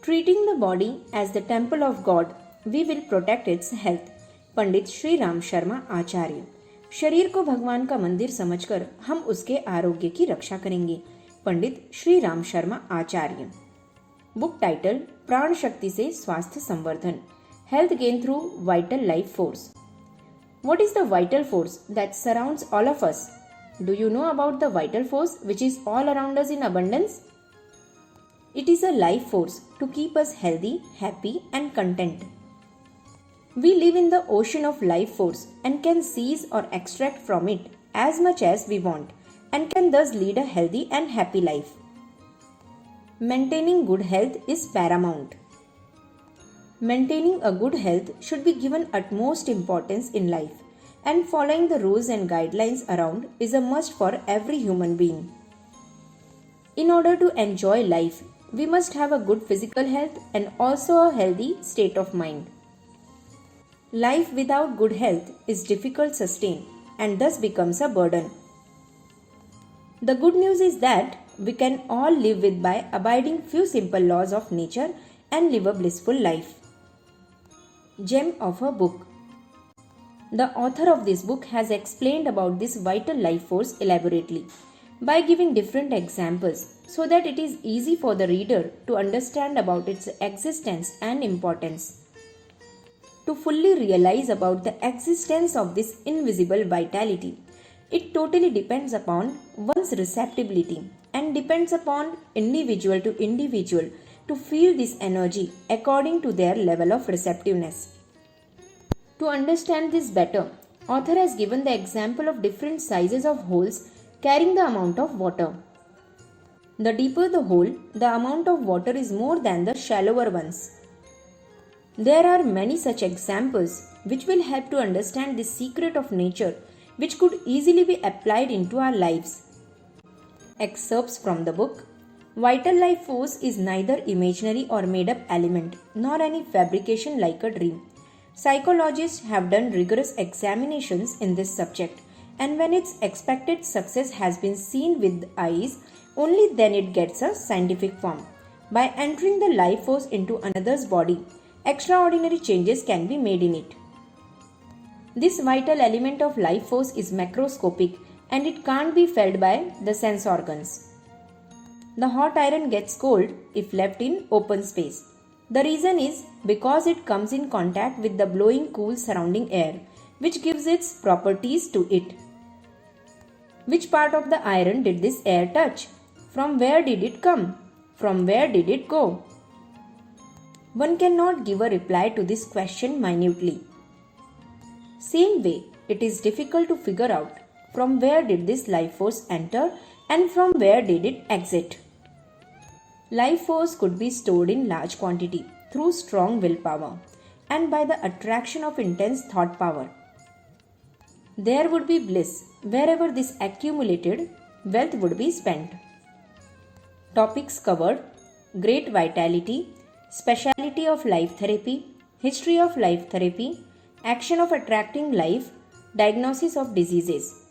Treating the body as the temple of God, we will protect its health. Pandit Shri Ram Sharma आचार्य। शरीर को भगवान का मंदिर समझकर हम उसके आरोग्य की रक्षा करेंगे। पंडित श्री राम शर्मा आचार्य। बुक टाइटल प्राण शक्ति से स्वास्थ्य संवर्धन, health gain through vital life force. What is the vital force that surrounds all of us? Do you know about the vital force which is all around us in abundance? It is a life force to keep us healthy, happy and content. We live in the ocean of life force and can seize or extract from it as much as we want and can thus lead a healthy and happy life. Maintaining good health is paramount. Maintaining a good health should be given utmost importance in life, and following the rules and guidelines around is a must for every human being. In order to enjoy life, we must have a good physical health and also a healthy state of mind. Life without good health is difficult to sustain and thus becomes a burden. The good news is that we can all live with by abiding few simple laws of nature and live a blissful life. Gem of a book. The author of this book has explained about this vital life force elaborately by giving different examples so that it is easy for the reader to understand about its existence and importance. To fully realize about the existence of this invisible vitality, it totally depends upon one's receptibility and depends upon individual to individual to feel this energy according to their level of receptiveness. To understand this better, author has given the example of different sizes of holes carrying the amount of water. The deeper the hole, the amount of water is more than the shallower ones. There are many such examples which will help to understand this secret of nature which could easily be applied into our lives. Excerpts from the book. Vital life force is neither imaginary or made up element nor any fabrication like a dream. Psychologists have done rigorous examinations in this subject, and when its expected success has been seen with eyes, only then it gets a scientific form. By entering the life force into another's body, extraordinary changes can be made in it. This vital element of life force is macroscopic and it can't be felt by the sense organs. The hot iron gets cold if left in open space. The reason is because it comes in contact with the blowing cool surrounding air, which gives its properties to it. Which part of the iron did this air touch? From where did it come? From where did it go? One cannot give a reply to this question minutely. Same way, it is difficult to figure out from where did this life force enter and from where did it exit. Life force could be stored in large quantity through strong willpower and by the attraction of intense thought power. There would be bliss wherever this accumulated wealth would be spent. Topics covered: great vitality, speciality of life therapy, history of life therapy, action of attracting life, diagnosis of diseases.